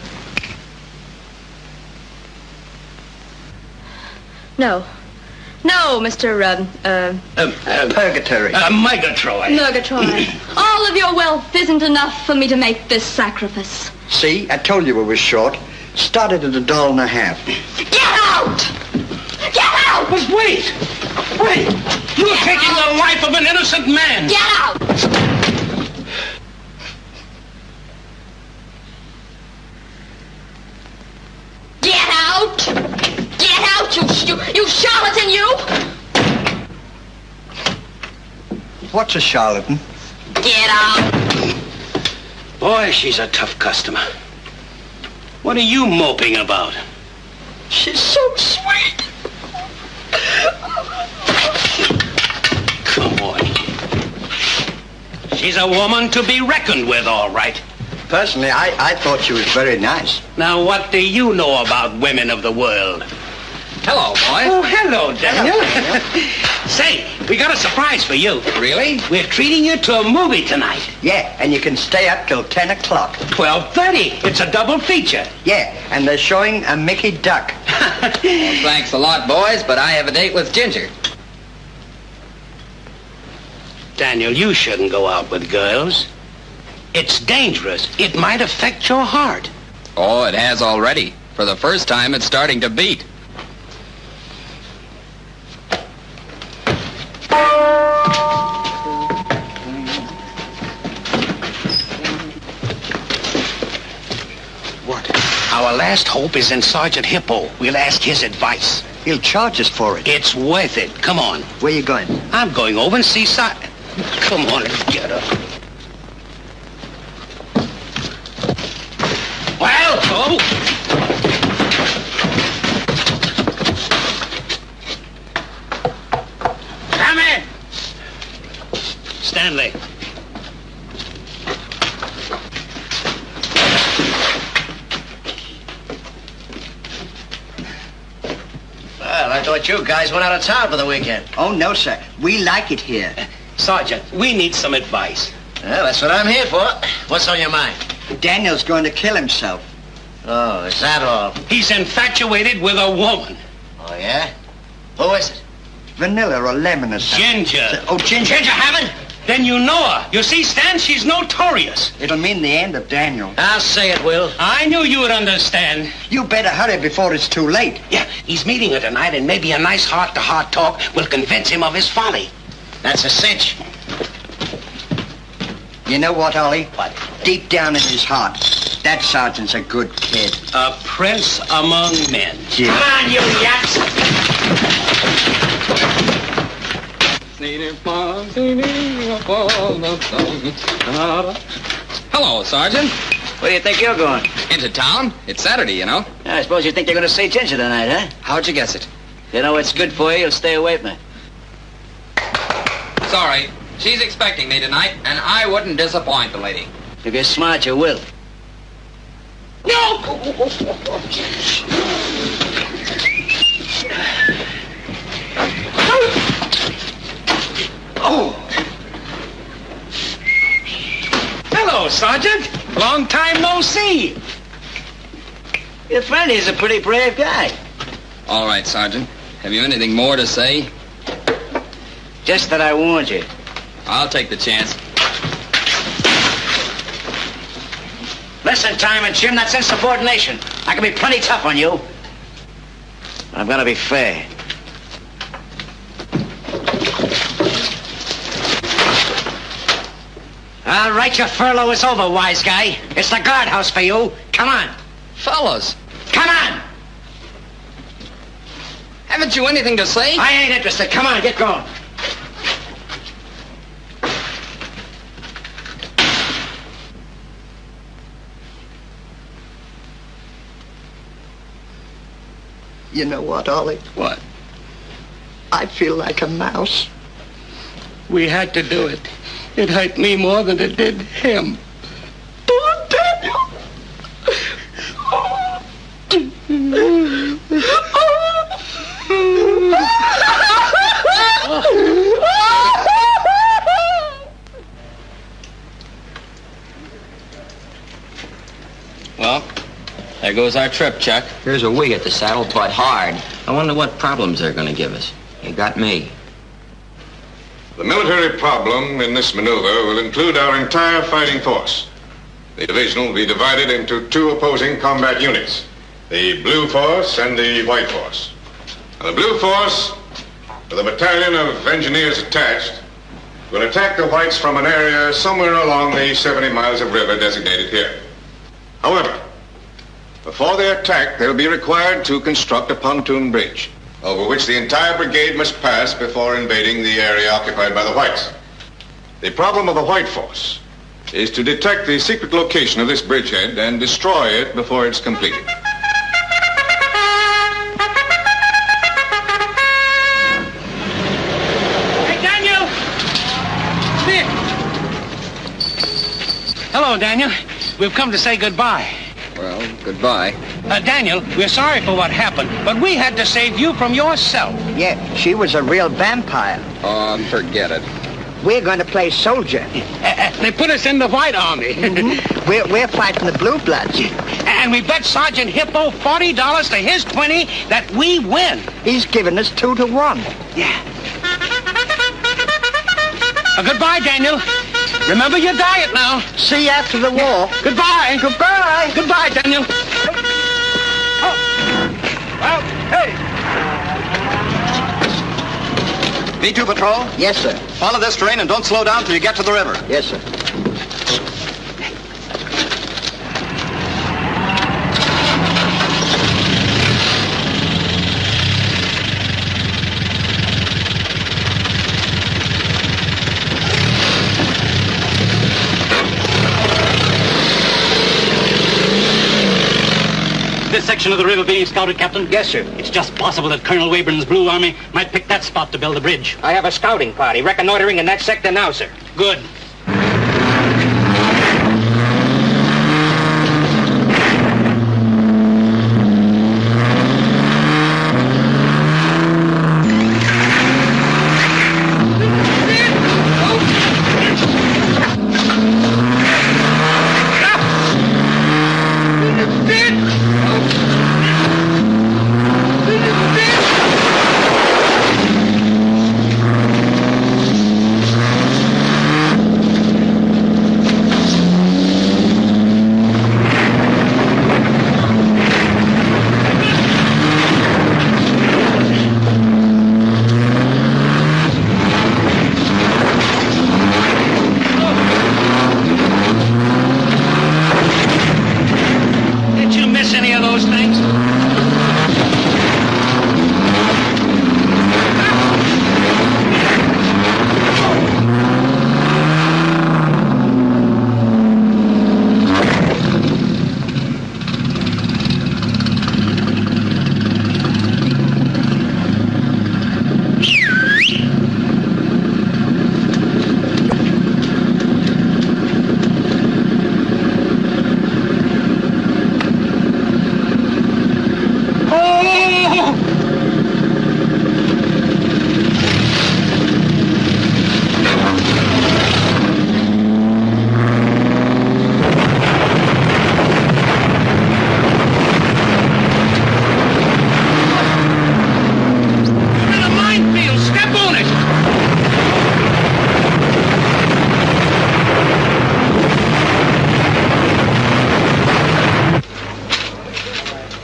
No, Mr. Purgatory. Murgatroyd. All of your wealth isn't enough for me to make this sacrifice. See, I told you we were short. Started at $1.50. Get out! Get out! But wait! You're taking the life of an innocent man! Get out! Get out! Get out, you charlatan, you! What's a charlatan? Get out! Boy, she's a tough customer. What are you moping about? She's so sweet. Come on. She's a woman to be reckoned with, all right. Personally, I thought she was very nice. Now, what do you know about women of the world? Hello, boy. Oh, hello, Daniel. Say, we got a surprise for you. Really? We're treating you to a movie tonight. Yeah, and you can stay up till 10 o'clock. 12:30. It's a double feature. Yeah, and they're showing a Mickey Duck. Well, thanks a lot, boys, but I have a date with Ginger. Daniel, you shouldn't go out with girls. It's dangerous. It might affect your heart. Oh, it has already. For the first time, it's starting to beat. What? Our last hope is in Sergeant Hippo. We'll ask his advice. He'll charge us for it. It's worth it. Come on. Where you going? I'm going over and see Come on, get up. Well, oh. Come in. Stanley. Well, I thought you guys went out of town for the weekend. Oh, no, sir. We like it here. Sergeant, we need some advice. Well, that's what I'm here for. What's on your mind? Daniel's going to kill himself. Oh, is that all? He's infatuated with a woman. Oh, yeah? Who is it? Vanilla or lemon or something. Ginger. Oh, Ginger. Ginger Hammond? Then you know her. You see, Stan, she's notorious. It'll mean the end of Daniel. I'll say it will. I knew you would understand. You better hurry before it's too late. Yeah, he's meeting her tonight, and maybe a nice heart-to-heart talk will convince him of his folly. That's a cinch. You know what, Ollie? What? Deep down in his heart, that sergeant's a good kid. A prince among men. Yeah. Come on, you yaps! Hello, Sergeant. Where do you think you're going? Into town? It's Saturday, you know. Yeah, I suppose you think you're going to see Ginger tonight, huh? How'd you guess it? You know what's good for you, you'll stay away from it. Sorry. She's expecting me tonight, and I wouldn't disappoint the lady. If you're smart, you will. No! Oh! Hello, Sergeant. Long time no see. Your friend is a pretty brave guy. All right, Sergeant. Have you anything more to say? Just that I warned you. I'll take the chance. Listen, Time and Jim, that's insubordination. I can be plenty tough on you. But I'm gonna be fair. All right, your furlough is over, wise guy. It's the guardhouse for you. Come on. Fellas. Come on. Haven't you anything to say? I ain't interested. Come on, get going. You know what, Ollie? What? I feel like a mouse. We had to do it. It hurt me more than it did him. Poor Daniel. Well, there goes our trip, Chuck. Here's a wig at the saddle, but hard. I wonder what problems they're going to give us. You got me. The military problem in this maneuver will include our entire fighting force. The division will be divided into two opposing combat units, the Blue Force and the White Force. Now, the Blue Force, with a battalion of engineers attached, will attack the Whites from an area somewhere along the 70 miles of river designated here. However, before they attack, they'll be required to construct a pontoon bridge, over which the entire brigade must pass before invading the area occupied by the Whites. The problem of the White Force is to detect the secret location of this bridgehead and destroy it before it's completed. Daniel. We've come to say goodbye. Well, goodbye. Daniel, we're sorry for what happened, but we had to save you from yourself. Yeah, she was a real vampire. Oh, forget it. We're going to play soldier. They put us in the White Army. We're fighting the Blue Bloods. And we bet Sergeant Hippo $40 to his 20 that we win. He's given us 2 to 1. Yeah. Goodbye, Daniel. Remember your diet now. See you after the war. Goodbye. Goodbye. Goodbye, Daniel. Oh. Well, hey. B2 Patrol? Yes, sir. Follow this train and don't slow down till you get to the river. Yes, sir. This section of the river being scouted, Captain? Yes, sir. It's just possible that Colonel Weyburn's Blue Army might pick that spot to build a bridge. I have a scouting party reconnoitering in that sector now, sir. Good.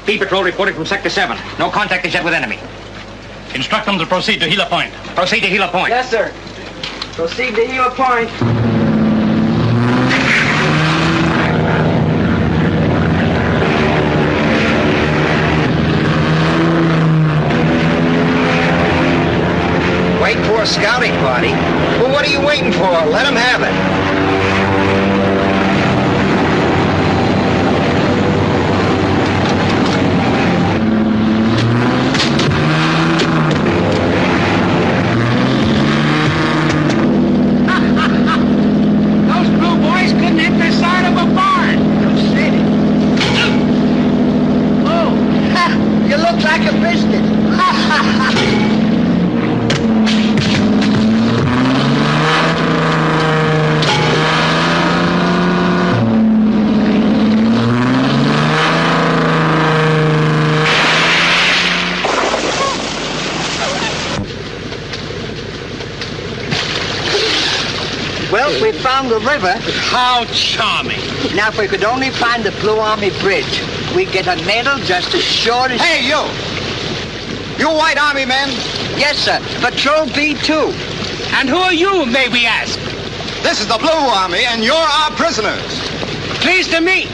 B Patrol reported from Sector 7. No contact is yet with enemy. Instruct them to proceed to Gila Point. Proceed to Gila Point. Yes, sir. Proceed to Gila Point. Wait for a scouting party? Well, what are you waiting for? Let them have it. Well, we found the river. How charming. Now, if we could only find the Blue Army Bridge, we'd get a medal just as sure as... Hey, you! You White Army men? Yes, sir. Patrol B2. And who are you, may we ask? This is the Blue Army, and you're our prisoners. Pleased to meet.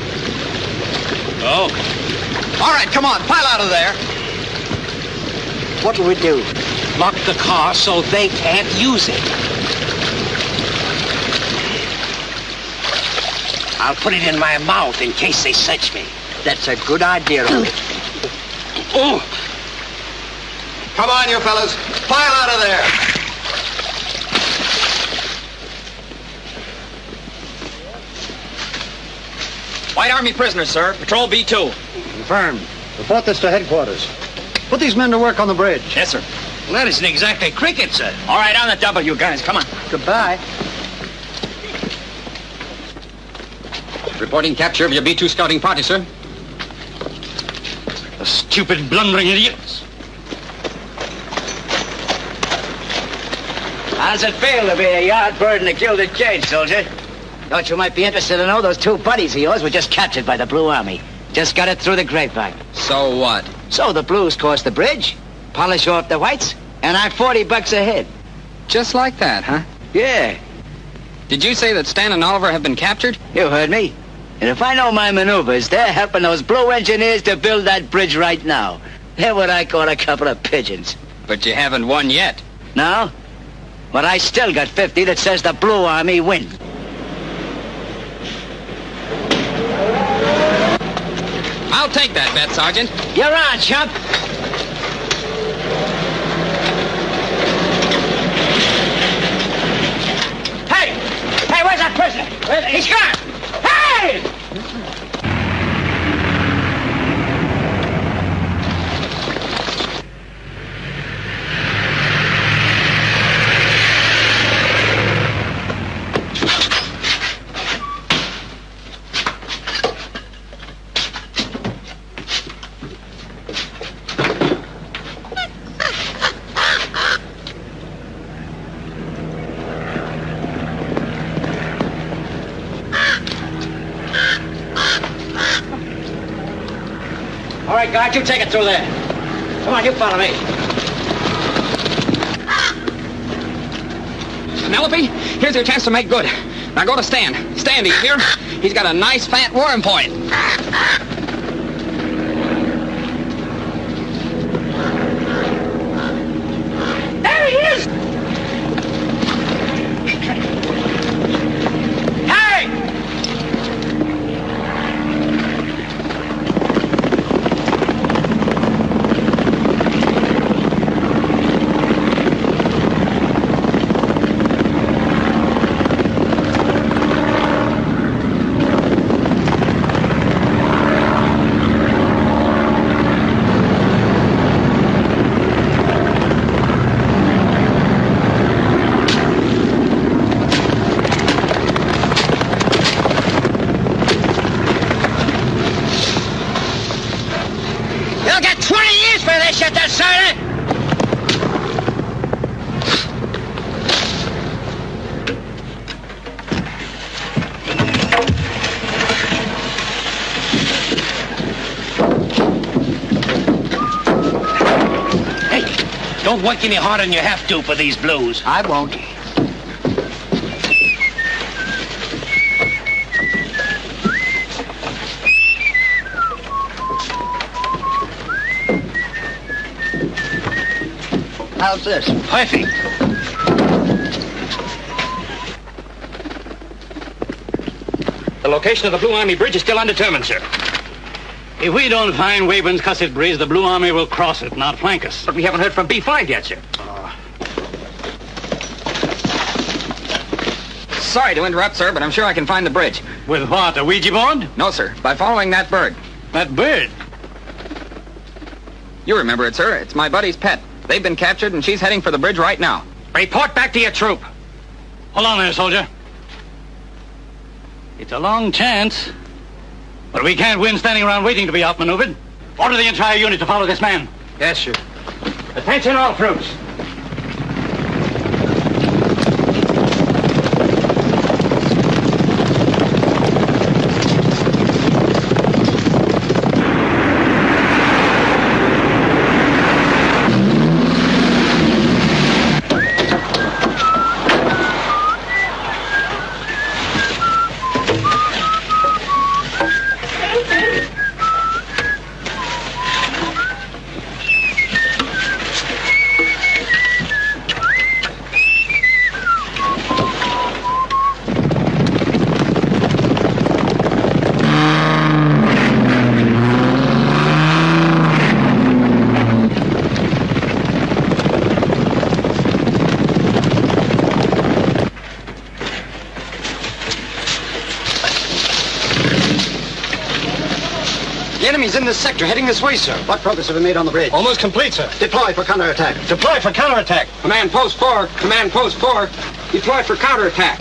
Oh. All right, come on, pile out of there. What do we do? Lock the car so they can't use it. I'll put it in my mouth in case they search me. That's a good idea, Laurel. Oh! Come on, you fellas. Pile out of there. White Army prisoners, sir. Patrol B2. Confirmed. Report this to headquarters. Put these men to work on the bridge. Yes, sir. Well, that isn't exactly cricket, sir. All right, on the double, you guys. Come on. Goodbye. Reporting capture of your B2 scouting party, sir. The stupid, blundering idiots. How's it feel to be a yard bird in a gilded cage, soldier? Thought you might be interested to know those two buddies of yours were just captured by the Blue Army. Just got it through the grapevine. So what? So the Blues cross the bridge, polish off the whites, and I'm $40 ahead. Just like that, huh? Yeah. Did you say that Stan and Oliver have been captured? You heard me. And if I know my maneuvers, they're helping those Blue engineers to build that bridge right now. They're what I call a couple of pigeons. But you haven't won yet. No? But I still got 50 that says the Blue Army win. I'll take that bet, Sergeant. You're on, chump. Hey! Hey, where's that prisoner? He's gone! Hey! All right, guard, you take it through there. Come on, you follow me. Penelope, here's your chance to make good. Now go to Stan. Stan, do you hear? He's got a nice fat worm point. There he is! Hey! Don't work any harder than you have to for these Blues. I won't. How's this? Perfect. The location of the Blue Army bridge is still undetermined, sir. If we don't find Weyburn's Cussed Bridge, the Blue Army will cross it, not flank us. But we haven't heard from B5 yet, sir. Sorry to interrupt, sir, but I'm sure I can find the bridge. With what, a Ouija board? No, sir. By following that bird. That bird? You remember it, sir. It's my buddy's pet. They've been captured, and she's heading for the bridge right now. Report back to your troop. Hold on there, soldier. It's a long chance, but we can't win standing around waiting to be outmaneuvered. Order the entire unit to follow this man. Yes, sir. Attention all troops. He's in this sector, heading this way, sir. What progress have we made on the bridge? Almost complete, sir. Deploy for counterattack. Deploy for counterattack. Command post 4. Command post 4. Deploy for counterattack.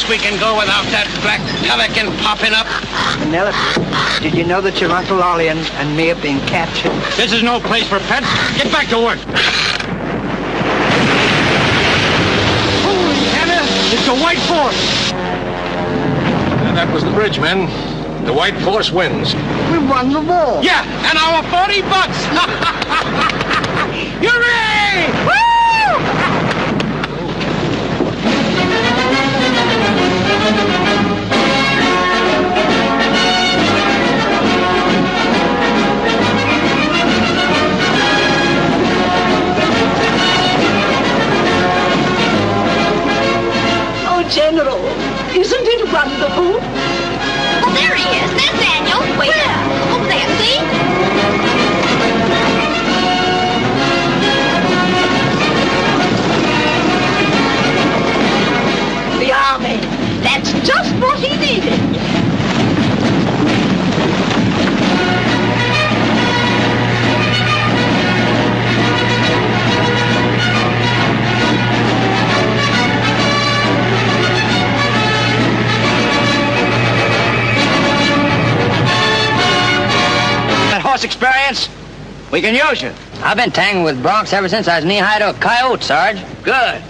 We can go without that black pelican popping up. Penelope, did you know that your Uncle Ollie and me have been captured? This is no place for pets. Get back to work. Holy Hannah! It's the White Force! That was the bridge, men. The White Force wins. We won the war. Yeah, and our $40. Hooray! Woo! General, isn't it wonderful? Well, there he is. There's Daniel. Wait. Where? Over there, see? The army. That's just what he needed. Experience, we can use you. I've been tangled with broncs ever since I was knee-high to a coyote, Sarge. Good.